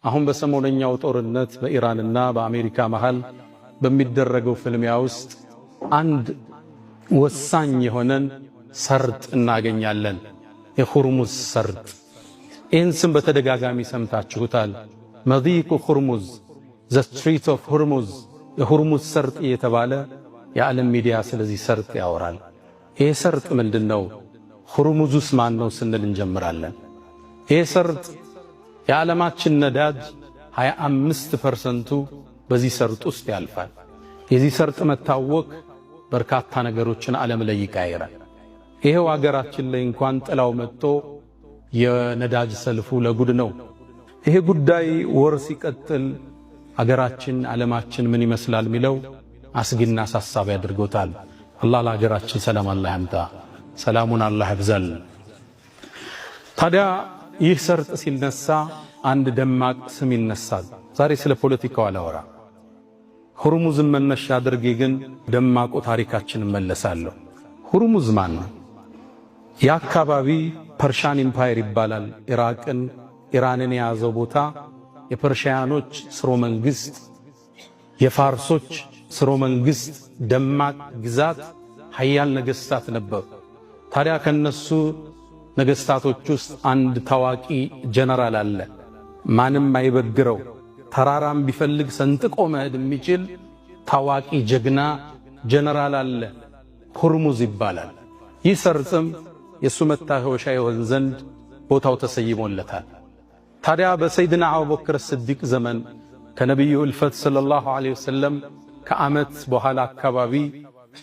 አሁን በሰሞነኛው ጦርነት በኢራንና በአሜሪካ መሃል በሚደረገው ፍልሚያ ውስጥ አንድ ወሳኝ የሆነን ሰርጥ እናገኛለን። የሁርሙዝ ሰርጥ። ይህን ስም በተደጋጋሚ ሰምታችሁታል። መዲቁ ሁርሙዝ፣ ዘ ስትሪት ኦፍ ሁርሙዝ፣ የሁርሙዝ ሰርጥ የተባለ የዓለም ሚዲያ ስለዚህ ሰርጥ ያወራል። ይህ ሰርጥ ምንድነው? ሁርሙዙስ ማን ነው ስንል እንጀምራለን። ይህ ሰርጥ የዓለማችን ነዳጅ 25% በዚህ ሰርጥ ውስጥ ያልፋል። የዚህ ሰርጥ መታወቅ በርካታ ነገሮችን ዓለም ላይ ይቀይራል። ይሄው አገራችን ላይ እንኳን ጥላው መጥቶ የነዳጅ ሰልፉ ለጉድ ነው። ይሄ ጉዳይ ወር ሲቀጥል አገራችን ዓለማችን ምን ይመስላል ሚለው አስጊና አሳሳቢ አድርጎታል። አላህ ለሀገራችን ሰላም አላህ ያምጣ፣ ሰላሙን አላህ ያብዛል። ታዲያ ይህ ሰርጥ ሲነሳ አንድ ደማቅ ስም ይነሳል። ዛሬ ስለ ፖለቲካው አላወራ፣ ሁርሙዝን መነሻ አድርጌ ግን ደማቁ ታሪካችን መለሳለሁ። ሁርሙዝ ማን ነው? የአካባቢ ፐርሻን ኢምፓየር ይባላል። ኢራንን የያዘው ቦታ የፐርሺያኖች ስሮ መንግስት፣ የፋርሶች ስሮ መንግስት ደማቅ ግዛት፣ ሀያል ነገስታት ነበሩ። ታዲያ ከነሱ ነገስታቶች ውስጥ አንድ ታዋቂ ጀነራል አለ። ማንም አይበግረው፣ ተራራም ቢፈልግ ሰንጥቆ መሄድ የሚችል ታዋቂ ጀግና ጀነራል አለ። ሁርሙዝ ይባላል። ይህ ሰርጥም የሱ መታወሻ ይሆን ዘንድ ቦታው ተሰይሞለታል። ታዲያ በሰይድና አቡበክር ስዲቅ ዘመን ከነቢዩ እልፈት ሰለላሁ ዐለይሂ ወሰለም ከዓመት በኋላ አካባቢ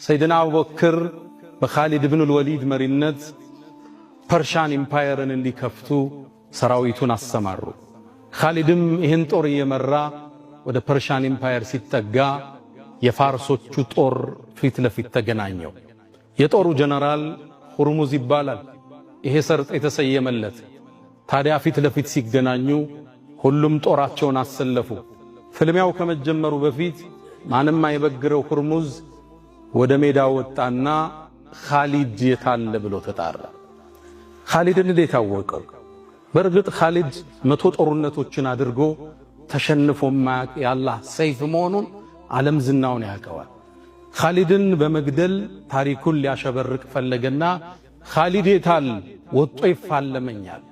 ሰይድና አቡበክር በኻሊድ ብን ወሊድ መሪነት ፐርሻን ኢምፓየርን እንዲከፍቱ ሰራዊቱን አሰማሩ። ኻሊድም ይህን ጦር እየመራ ወደ ፐርሻን ኢምፓየር ሲጠጋ የፋርሶቹ ጦር ፊት ለፊት ተገናኘው። የጦሩ ጀነራል ሁርሙዝ ይባላል። ይሄ ሰርጥ የተሰየመለት። ታዲያ ፊት ለፊት ሲገናኙ ሁሉም ጦራቸውን አሰለፉ። ፍልሚያው ከመጀመሩ በፊት ማንም አይበግረው ሁርሙዝ ወደ ሜዳ ወጣና ኻሊድ የታለ ብሎ ተጣራ። ኻሊድን እንዴት አወቀው? በእርግጥ ኻሊድ 100 ጦርነቶችን አድርጎ ተሸንፎ ማያውቅ የአላህ ሰይፍ መሆኑን ዓለም ዝናውን ያውቀዋል። ኻሊድን በመግደል ታሪኩን ሊያሸበርቅ ፈለገና ኻሊድ የታል ወጦ ይፋለመኛል።